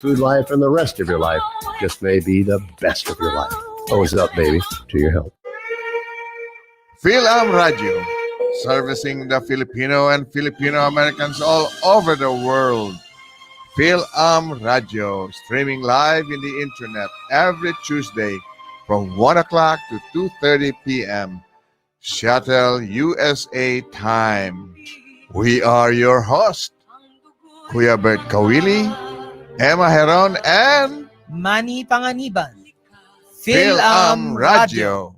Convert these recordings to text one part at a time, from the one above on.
food life and the rest of your life just may be the best of your life. Always up, baby, to your health. Radio, servicing the Filipino and Filipino Americans all over the world. Radio, streaming live in the internet every Tuesday from 1 o'clock to 2:30 p.m. Shuttle USA time. We are your host, Kuya Bert Kawili, Emma Heron, and Manny Panganiban. Radio.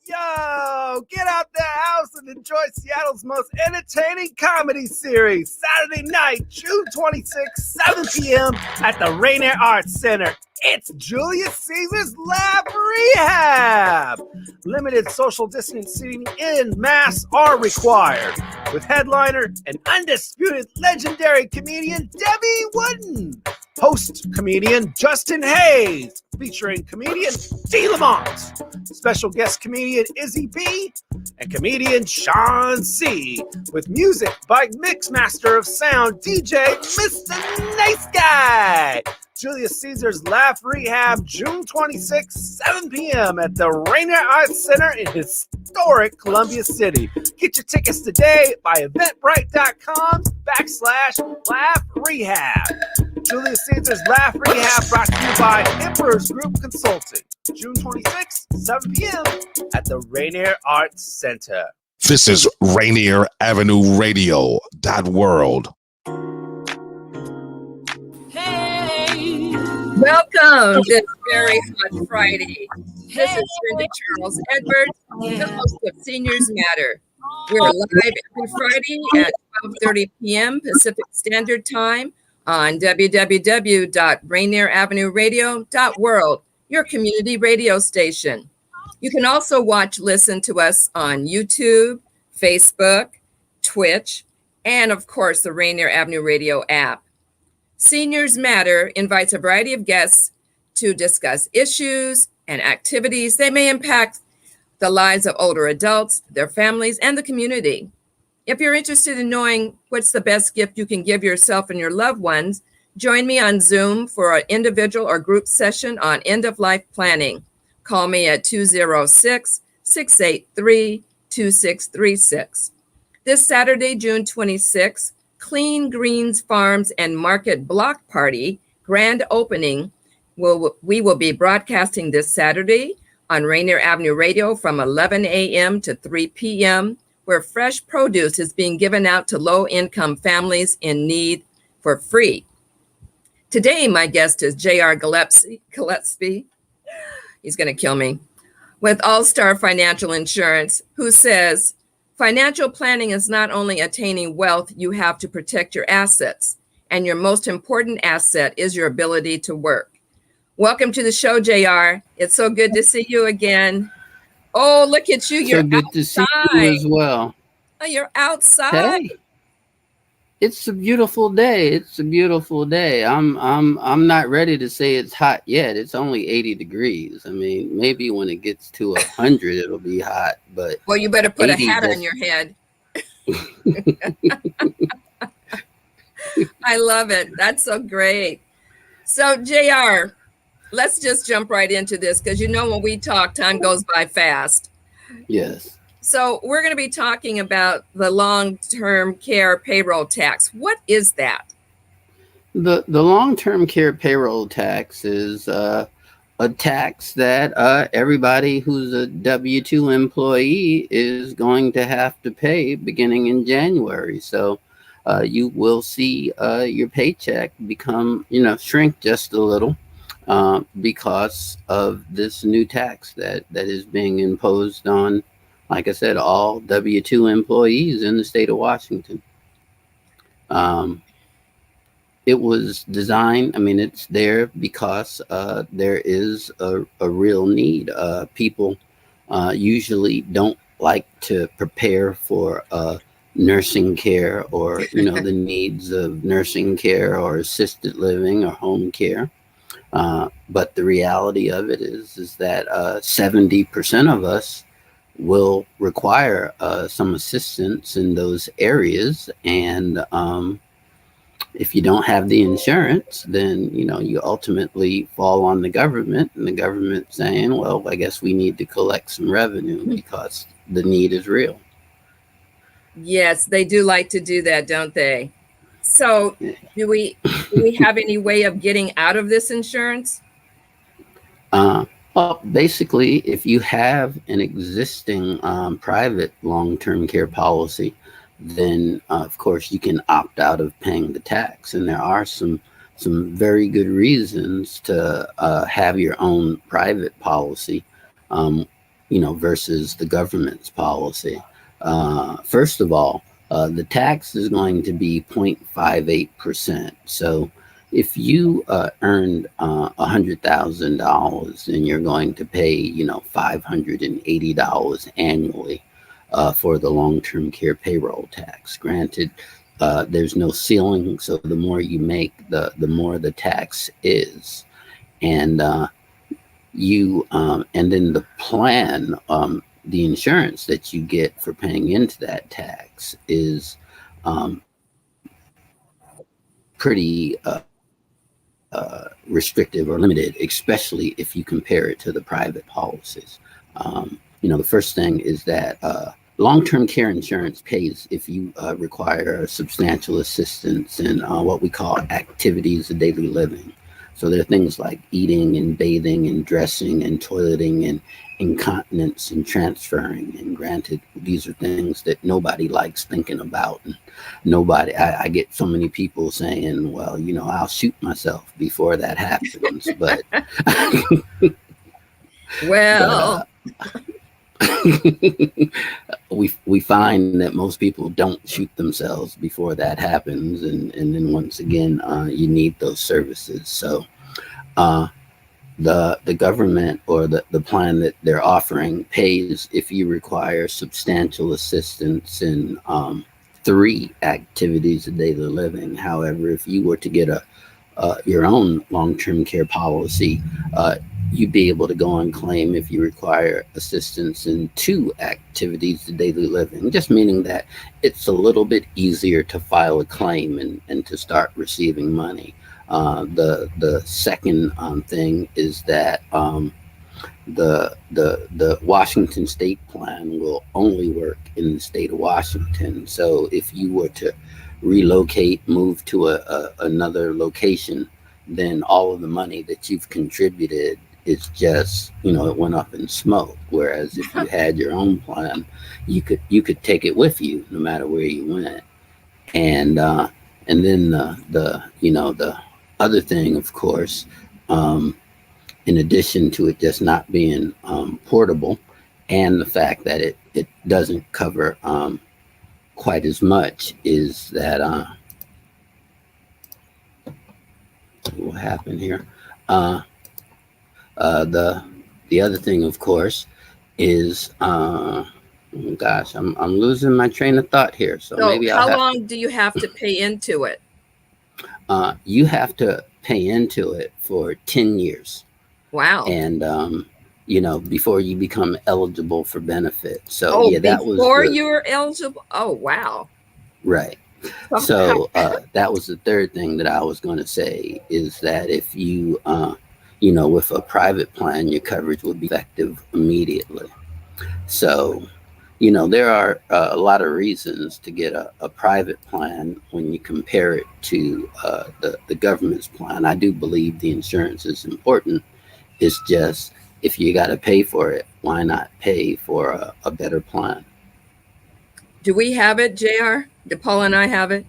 Yo, get out the house and enjoy Seattle's most entertaining comedy series, Saturday night, June 26th, 7 p.m. at the Rainier Arts Center. It's Julius Caesar's Laugh Rehab. Limited social distancing and masks are required, with headliner and undisputed legendary comedian Debbie Wooden, host comedian Justin Hayes, featuring comedian D. Lamont, special guest comedian Izzy B, and comedian Sean C, with music by Mixmaster of Sound DJ Mr. Nice Guy. Julius Caesar's Laugh Rehab, June 26th, 7 p.m. at the Rainier Arts Center in historic Columbia City. Get your tickets today by eventbrite.com/Laugh Rehab. Julius Caesar's Laugh Rehab, brought to you by Emperor's Group Consulting. June 26th, 7 p.m. at the Rainier Arts Center. This is Rainier Avenue Radio .world. Welcome this very hot Friday. This is Brenda Charles-Edwards, the host of Seniors Matter. We're live every Friday at 12:30 p.m. Pacific Standard Time on www.RainierAvenueRadio.world, your community radio station. You can also listen to us on YouTube, Facebook, Twitch, and of course the Rainier Avenue Radio app. Seniors Matter invites a variety of guests to discuss issues and activities that may impact the lives of older adults, their families, and the community. If you're interested in knowing what's the best gift you can give yourself and your loved ones, join me on Zoom for an individual or group session on end-of-life planning. Call me at 206-683-2636. This Saturday, June 26th, Clean Greens Farms and Market Block Party grand opening. We will be broadcasting this Saturday on Rainier Avenue Radio from 11 a.m. to 3 p.m., where fresh produce is being given out to low-income families in need for free. Today, my guest is J.R. Gillespie. He's going to kill me. With ALLSTAR Financial Insurance, who says, financial planning is not only attaining wealth, you have to protect your assets. And your most important asset is your ability to work. Welcome to the show, JR. It's so good to see you again. Oh, look at you. You're so good outside. To see you as well. Oh, you're outside. Hey, it's a beautiful day. It's a beautiful day. I'm not ready to say it's hot yet. It's only 80 degrees. I mean, maybe when it gets to 100, it'll be hot. But well, you better put a hat on your head. I love it. That's so great. So, JR, let's just jump right into this because when we talk, time goes by fast. Yes. So we're going to be talking about the long-term care payroll tax. What is that? The long-term care payroll tax is a tax that everybody who's a W-2 employee is going to have to pay beginning in January. So you will see your paycheck become, shrink just a little because of this new tax that is being imposed on, like I said, all W-2 employees in the state of Washington. It was designed, it's there because there is a real need. People usually don't like to prepare for nursing care or, the needs of nursing care or assisted living or home care. But the reality of it is that 70% of us will require some assistance in those areas. And if you don't have the insurance, then, you ultimately fall on the government, and the government saying, well, I guess we need to collect some revenue because the need is real. Yes, they do like to do that, don't they? So do we have any way of getting out of this insurance? Well, basically, if you have an existing private long-term care policy, then of course you can opt out of paying the tax. And there are some very good reasons to have your own private policy, versus the government's policy. First of all, the tax is going to be 0.58%. So if you earned $100,000 and you're going to pay, $580 annually for the long-term care payroll tax. Granted, there's no ceiling, so the more you make, the more the tax is. And and then the plan, the insurance that you get for paying into that tax is pretty restrictive or limited, especially if you compare it to the private policies. The first thing is that long-term care insurance pays if you require substantial assistance in what we call activities of daily living. So there are things like eating and bathing and dressing and toileting and incontinence and transferring. And granted, these are things that nobody likes thinking about. And I get so many people saying, well, I'll shoot myself before that happens. But well, we find that most people don't shoot themselves before that happens, and then once again you need those services. So the government or the plan that they're offering pays if you require substantial assistance in 3 activities of daily living. However, if you were to get your own long-term care policy, you'd be able to go and claim if you require assistance in 2 activities of daily living, just meaning that it's a little bit easier to file a claim and to start receiving money. The second thing is that the Washington state plan will only work in the state of Washington. So if you were to relocate, move to another location, then all of the money that you've contributed is just, it went up in smoke. Whereas if you had your own plan, you could take it with you no matter where you went. And then the other thing, of course, in addition to it just not being portable, and the fact that it doesn't cover quite as much, is that what will happen here. The other thing, of course, is oh gosh, I'm losing my train of thought here. So maybe how long do you have to pay into it? You have to pay into it for 10 years. Wow. And before you become eligible for benefits. So that was before you were eligible. Oh wow. Right. So that was the third thing that I was going to say, is that if you with a private plan, your coverage would be effective immediately. So there are a lot of reasons to get a private plan when you compare it to the government's plan. I do believe the insurance is important. It's just, if you got to pay for it, why not pay for a better plan? Do we have it, JR? Do Paul and I have it?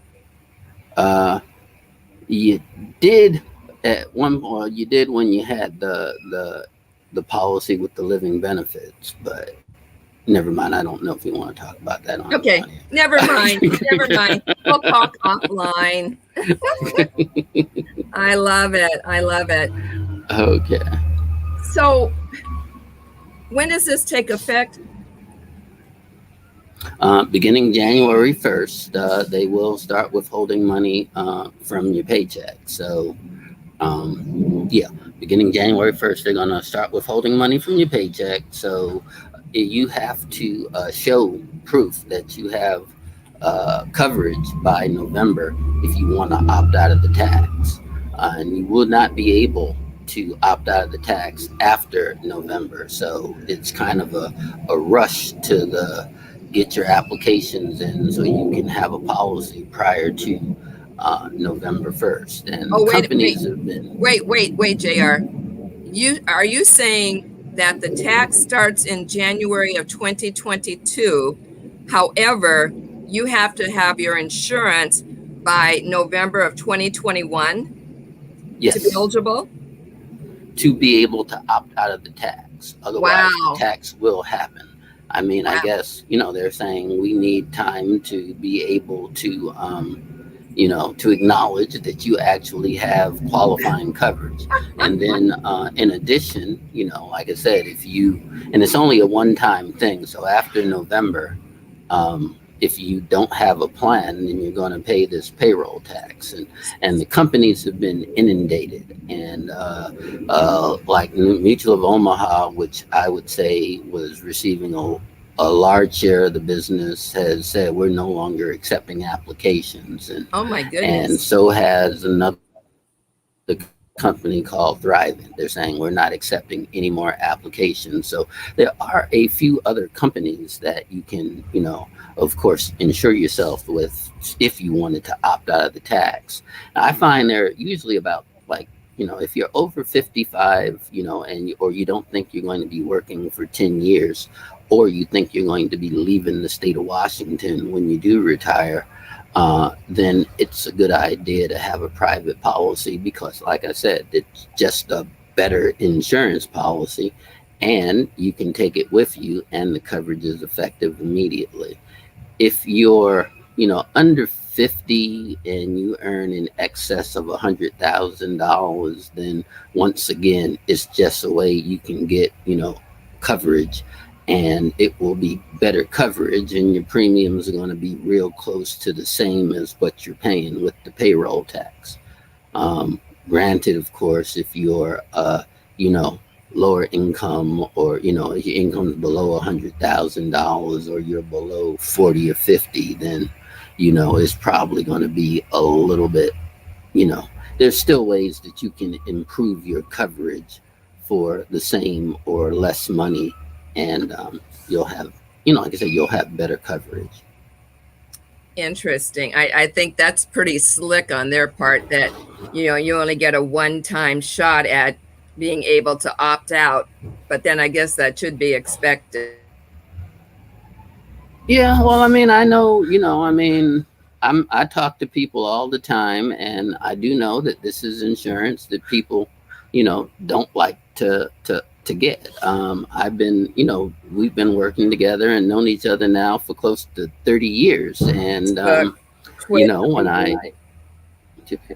You did at one point. You did when you had the policy with the living benefits, but never mind. I don't know if you want to talk about that. Okay, never mind. Never mind. We'll talk offline. I love it. I love it. Okay. So, when does this take effect? Beginning January 1st, they will start withholding money from your paycheck. So, beginning January 1st, they're going to start withholding money from your paycheck. So, you have to show proof that you have coverage by November if you want to opt out of the tax. And you will not be able to opt out of the tax after November. So it's kind of a rush to get your applications in so you can have a policy prior to November 1st. And companies have been... Wait, JR. Are you saying that the tax starts in January of 2022? However, you have to have your insurance by November of 2021 Yes. to be eligible? To be able to opt out of the tax. Otherwise, the tax will happen. I mean, I guess, they're saying we need time to be able to, to acknowledge that you actually have qualifying coverage. And then in addition, like I said, and it's only a one-time thing. So after November, if you don't have a plan, then you're going to pay this payroll tax. And the companies have been inundated. And like Mutual of Omaha, which I would say was receiving a large share of the business, has said we're no longer accepting applications. And oh my goodness. And so has another company called Thriving. They're saying we're not accepting any more applications. So there are a few other companies that you can, of course, insure yourself with if you wanted to opt out of the tax. Now, I find they're usually about if you're over 55, or you don't think you're going to be working for 10 years, or you think you're going to be leaving the state of Washington when you do retire, then it's a good idea to have a private policy because, like I said, it's just a better insurance policy and you can take it with you and the coverage is effective immediately. If you're, under 50 and you earn in excess of $100,000, then once again, it's just a way you can get, coverage, and it will be better coverage and your premiums are going to be real close to the same as what you're paying with the payroll tax. Granted, of course, if you're, lower income or, if your income is below $100,000 or you're below 40 or 50, then, it's probably going to be a little bit, there's still ways that you can improve your coverage for the same or less money. And you'll have, like I said, you'll have better coverage. Interesting. I think that's pretty slick on their part that, you only get a one-time shot at being able to opt out. But then I guess that should be expected. Yeah, well, I mean, I know, I talk to people all the time, and I do know that this is insurance that people, don't like to get. I've been, we've been working together and known each other now for close to 30 years. And,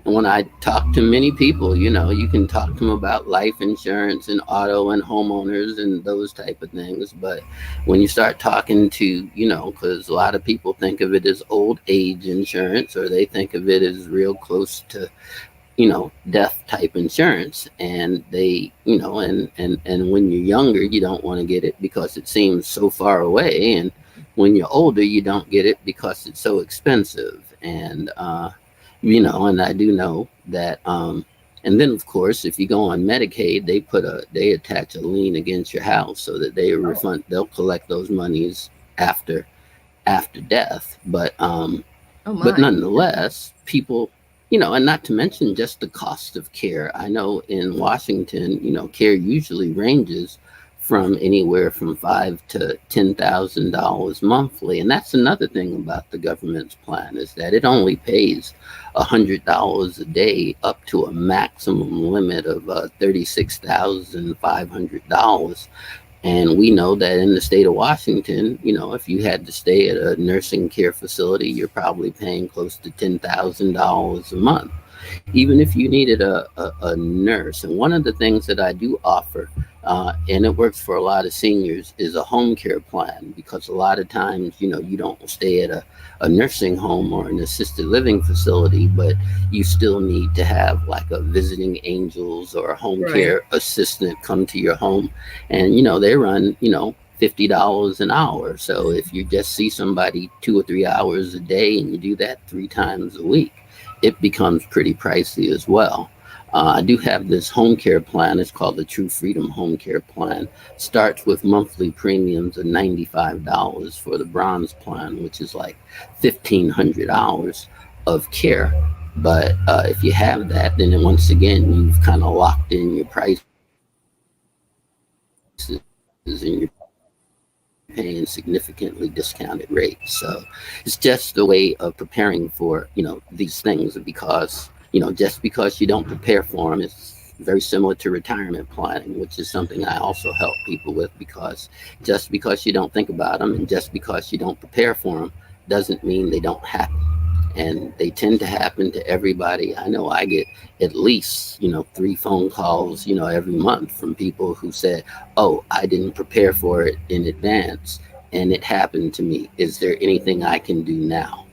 when I talk to many people, you can talk to them about life insurance and auto and homeowners and those type of things. But when you start talking to, because a lot of people think of it as old age insurance, or they think of it as real close to, death type insurance, and they, and when you're younger, you don't want to get it because it seems so far away. And when you're older, you don't get it because it's so expensive. And, and I do know that, and then of course, if you go on Medicaid, they attach a lien against your house so that they'll collect those monies after death. But, but nonetheless, people, and not to mention just the cost of care. I know in Washington, care usually ranges from anywhere from $5,000 to $10,000 monthly. And that's another thing about the government's plan, is that it only pays $100 a day up to a maximum limit of $36,500. And we know that in the state of Washington, if you had to stay at a nursing care facility, you're probably paying close to $10,000 a month, even if you needed a nurse. And one of the things that I do offer, and it works for a lot of seniors, is a home care plan, because a lot of times, you don't stay at a nursing home or an assisted living facility, but you still need to have like a visiting angels or a home care assistant come to your home. And, they run, $50 an hour. So if you just see somebody 2 or 3 hours a day and you do that 3 times a week, it becomes pretty pricey as well. I do have this home care plan. It's called the True Freedom Home Care Plan. Starts with monthly premiums of $95 for the bronze plan, which is like 1,500 hours of care. But if you have that, then once again, you've kind of locked in your prices and you're paying significantly discounted rates. So it's just a way of preparing for, these things, because just because you don't prepare for them, it's very similar to retirement planning, which is something I also help people with, because just because you don't think about them and just because you don't prepare for them doesn't mean they don't happen. And they tend to happen to everybody. I know I get at least, 3 phone calls, every month from people who said, oh, I didn't prepare for it in advance and it happened to me. Is there anything I can do now?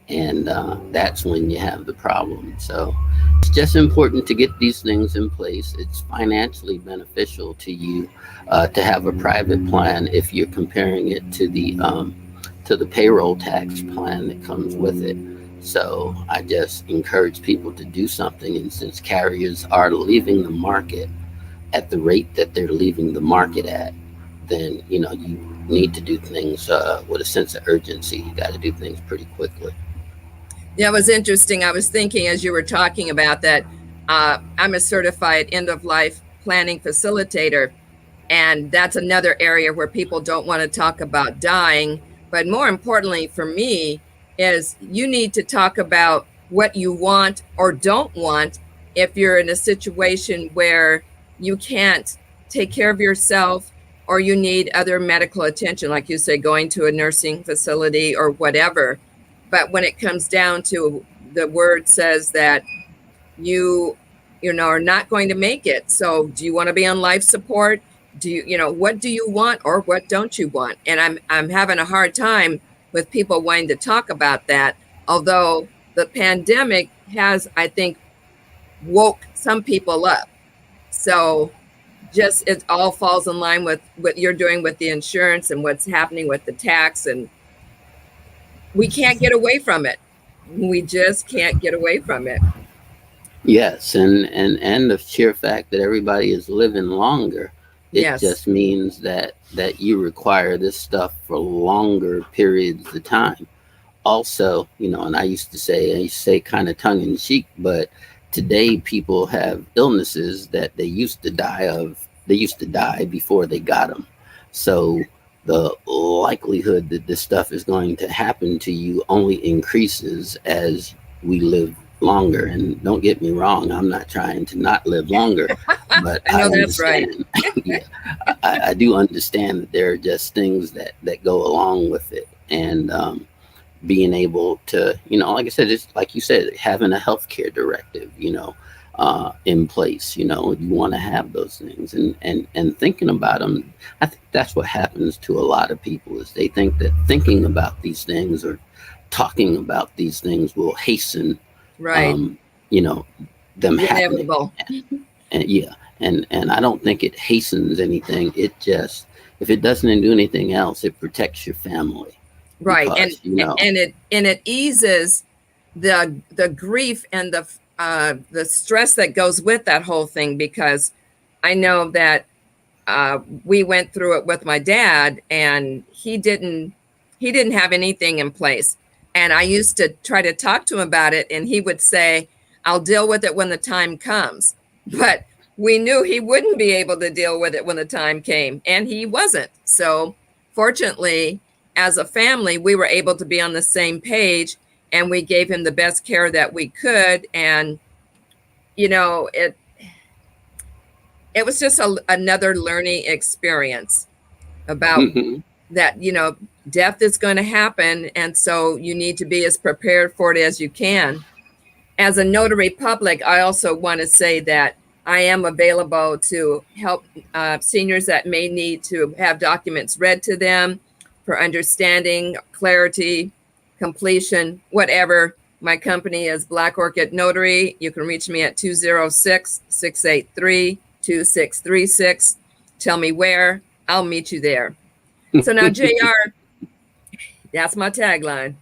And that's when you have the problem. So it's just important to get these things in place. It's financially beneficial to you to have a private plan if you're comparing it to the payroll tax plan that comes with it. So I just encourage people to do something. And since carriers are leaving the market at the rate that they're leaving the market at, then you need to do things with a sense of urgency. You got to do things pretty quickly. Yeah, it was interesting. I was thinking as you were talking about that, I'm a certified end-of-life planning facilitator, and that's another area where people don't want to talk about dying. But more importantly for me is you need to talk about what you want or don't want if you're in a situation where you can't take care of yourself or you need other medical attention, like you say, going to a nursing facility or whatever. But when it comes down to the word says that you are not going to make it. So do you want to be on life support? What do you want or what don't you want? And I'm having a hard time with people wanting to talk about that. Although the pandemic has, I think, woke some people up. So just it all falls in line with what you're doing with the insurance and what's happening with the tax, and we can't get away from it. We just can't get away from it. Yes, and the sheer fact that everybody is living longer, it just means that you require this stuff for longer periods of time. Also, and I used to say kind of tongue in cheek, but today people have illnesses that they used to die of. They used to die before they got them. So the likelihood that this stuff is going to happen to you only increases as we live longer. And don't get me wrong, I'm not trying to not live longer, but I know that's right. I do understand that there are just things that go along with it. And being able to, like I said, it's like you said, having a healthcare directive, in place, you want to have those things and thinking about them. I think that's what happens to a lot of people is they think that thinking about these things or talking about these things will hasten, them happening. And I don't think it hastens anything. It just, if it doesn't do anything else, it protects your family. Right. Because, and it eases the grief and the stress that goes with that whole thing, because I know that we went through it with my dad, and he didn't have anything in place. And I used to try to talk to him about it, and he would say, I'll deal with it when the time comes. But we knew he wouldn't be able to deal with it when the time came, and he wasn't. So fortunately, as a family, we were able to be on the same page, and we gave him the best care that we could. And, it was just another learning experience about that, death is going to happen. And so you need to be as prepared for it as you can. As a notary public, I also want to say that I am available to help seniors that may need to have documents read to them for understanding, clarity, completion, whatever. My company is Black Orchid Notary. You can reach me at 206-683-2636. Tell me where, I'll meet you there. So now, JR, that's my tagline.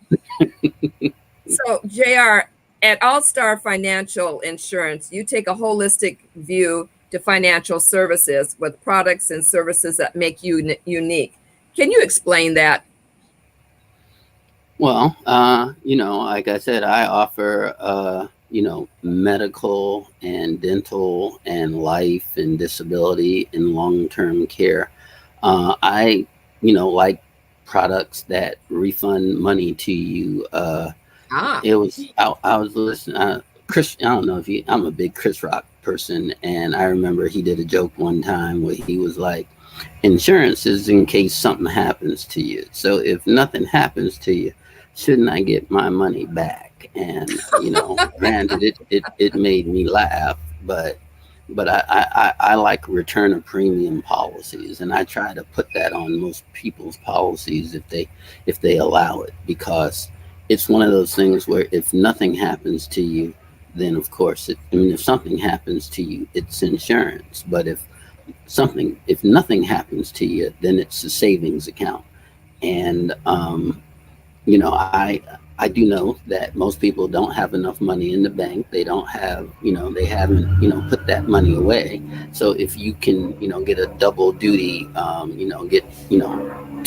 So, JR, at ALLSTAR Financial Insurance, you take a holistic view to financial services with products and services that make you unique. Can you explain that? Well, like I said, I offer, medical and dental and life and disability and long-term care. I, like products that refund money to you. I was listening, Chris, I don't know if I'm a big Chris Rock person. And I remember he did a joke one time where he was like, insurance is in case something happens to you. So if nothing happens to you, shouldn't I get my money back? And, granted, it made me laugh, but I like return of premium policies, and I try to put that on most people's policies if they allow it, because it's one of those things where if nothing happens to you, then of course, if something happens to you, it's insurance. But if nothing happens to you, then it's a savings account. And, I do know that most people don't have enough money in the bank. They don't have, they haven't, put that money away. So if you can, get a double duty,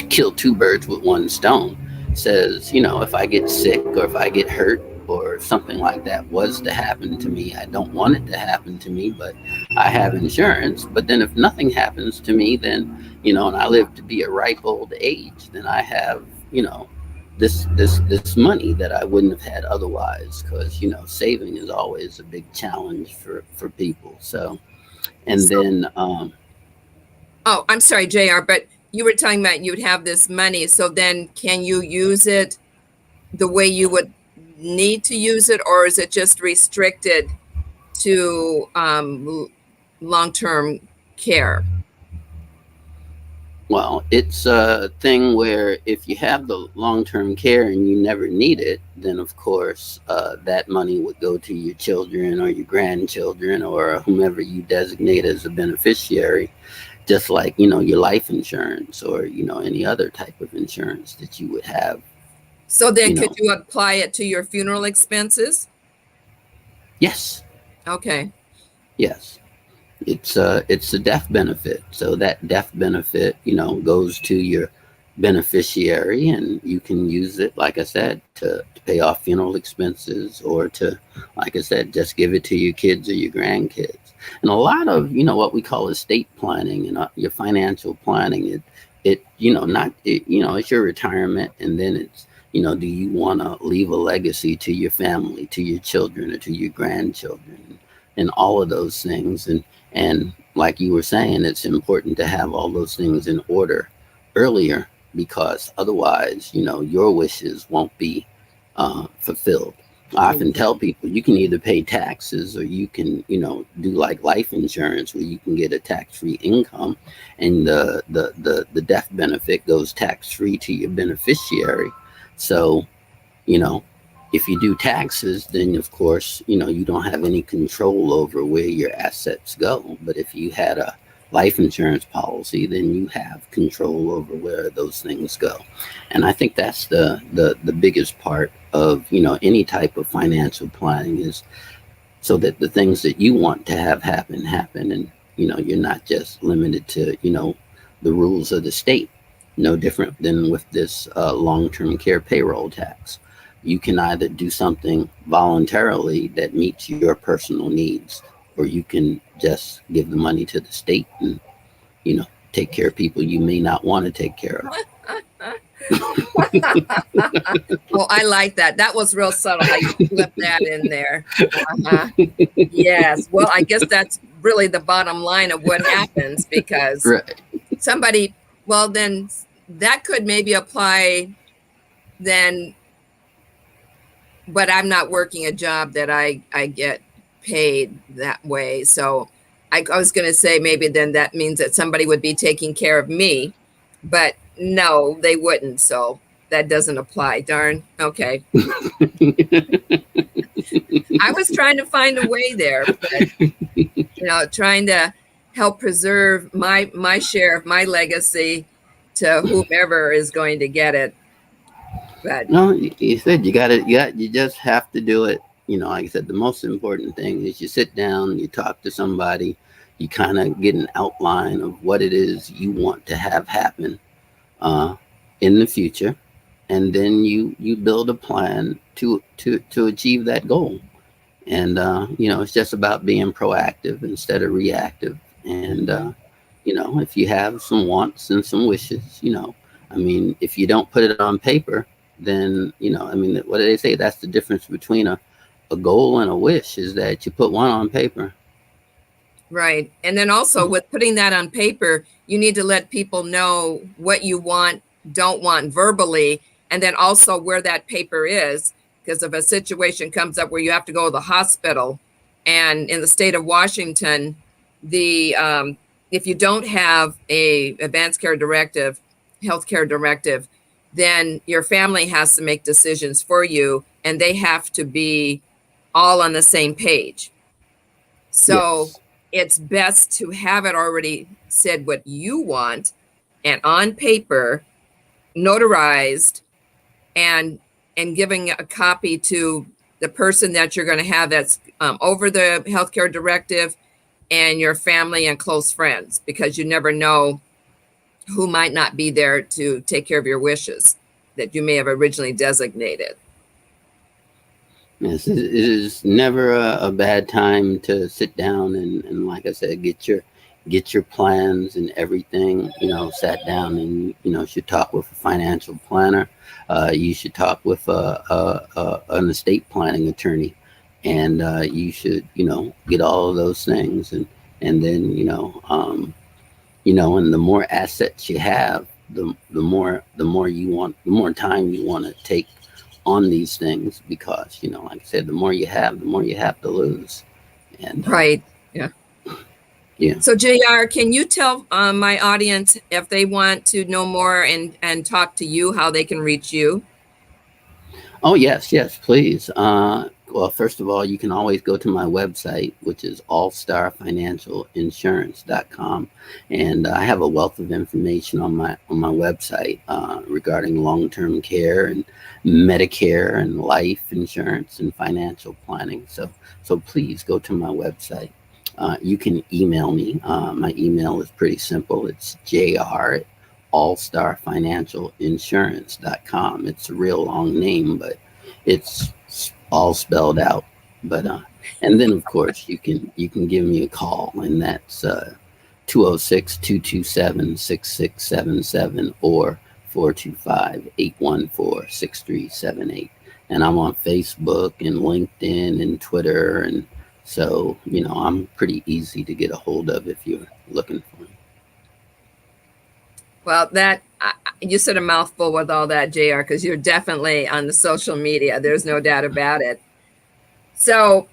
kill two birds with one stone, says, if I get sick or if I get hurt or something like that was to happen to me, I don't want it to happen to me, but I have insurance. But then if nothing happens to me, then, and I live to be a ripe old age, then I have, this money that I wouldn't have had otherwise, because saving is always a big challenge for people. So then oh, I'm sorry, JR, but you were talking about you'd have this money, so then can you use it the way you would need to use it, or is it just restricted to long-term care? Well, it's a thing where if you have the long-term care and you never need it, then of course that money would go to your children or your grandchildren or whomever you designate as a beneficiary, just like, your life insurance or, any other type of insurance that you would have. So then could you apply it to your funeral expenses? Yes. Okay. Yes. It's a death benefit. So that death benefit, goes to your beneficiary, and you can use it, like I said, to pay off funeral expenses, or to, like I said, just give it to your kids or your grandkids. And a lot of, what we call estate planning and your financial planning, it's your retirement, and then it's, do you want to leave a legacy to your family, to your children, or to your grandchildren, and all of those things. And like you were saying, it's important to have all those things in order earlier, because otherwise, your wishes won't be fulfilled. I often tell people you can either pay taxes, or you can, do like life insurance where you can get a tax-free income, and the death benefit goes tax-free to your beneficiary. So, if you do taxes, then of course, you don't have any control over where your assets go. But if you had a life insurance policy, then you have control over where those things go. And I think that's the biggest part of, any type of financial planning, is so that the things that you want to have happen. And, you're not just limited to, the rules of the state. No different than with this long-term care payroll tax. You can either do something voluntarily that meets your personal needs, or you can just give the money to the state and, take care of people you may not want to take care of. Well, I like that. That was real subtle how you flipped that in there. Yes. Well, I guess that's really the bottom line of what happens, because Right. well, then that could maybe apply then, but I'm not working a job that I get paid that way. So I was going to say maybe then that means that somebody would be taking care of me, but no, they wouldn't. So that doesn't apply. Darn. Okay. I was trying to find a way there, but, trying to help preserve my share of my legacy to whomever is going to get it. But No, you said you just have to do it. Like I said, the most important thing is you sit down, you talk to somebody, you kind of get an outline of what it is you want to have happen in the future, and then you build a plan to achieve that goal. And it's just about being proactive instead of reactive. And if you have some wants and some wishes, if you don't put it on paper, then what do they say? That's the difference between a goal and a wish, is that you put one on paper. right. And then also with putting that on paper, you need to let people know what you want, don't want verbally, and then also where that paper is. Because if a situation comes up where you have to go to the hospital, and in the state of Washington, if you don't have a advanced care directive, healthcare directive, then your family has to make decisions for you, and they have to be all on the same page. So Yes. it's best to have it already said what you want and on paper, notarized, and giving a copy to the person that you're going to have that's over the healthcare directive, and your family and close friends, because you never know who might not be there to take care of your wishes that you may have originally designated. Yes, it is never a bad time to sit down and like I said, get your plans and everything, sat down, and, should talk with a financial planner. You should talk with an estate planning attorney, and you should, get all of those things. And then, and the more assets you have, the more time you want to take on these things, because, like I said, the more you have to lose. And Right. Yeah. Yeah. So JR, can you tell my audience, if they want to know more and talk to you, how they can reach you? Oh, yes, please. Well, first of all, you can always go to my website, which is allstarfinancialinsurance.com. And I have a wealth of information on my website regarding long-term care and Medicare and life insurance and financial planning. So please go to my website. You can email me. My email is pretty simple. It's jr@allstarfinancialinsurance.com. It's a real long name, but it's all spelled out. But and then of course you can give me a call, and that's 206-227-6677 or 425-814-6378. And I'm on Facebook and LinkedIn and Twitter, and so I'm pretty easy to get a hold of if you're looking for me. Well, you said a mouthful with all that, JR, because you're definitely on the social media. There's no doubt about it. So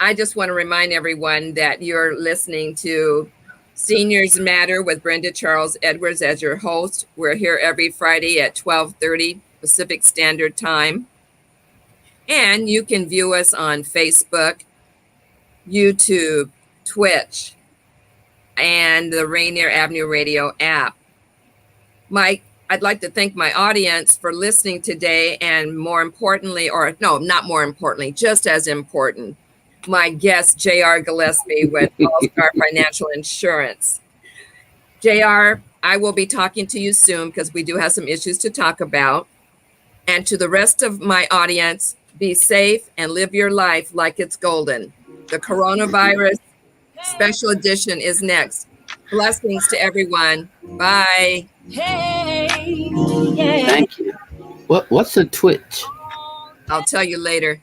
I just want to remind everyone that you're listening to Seniors Matter with Brenda Charles-Edwards as your host. We're here every Friday at 12:30 Pacific Standard Time. And you can view us on Facebook, YouTube, Twitch, and the Rainier Avenue Radio App. Mike, I'd like to thank my audience for listening today, and more importantly, or no, not more importantly, just as important, my guest, JR Gillespie with ALLSTAR Financial Insurance. JR, I will be talking to you soon because we do have some issues to talk about. And to the rest of my audience, be safe and live your life like it's golden. The coronavirus special edition is next. Blessings to everyone. Bye. Thank you. What's a Twitch? I'll tell you later.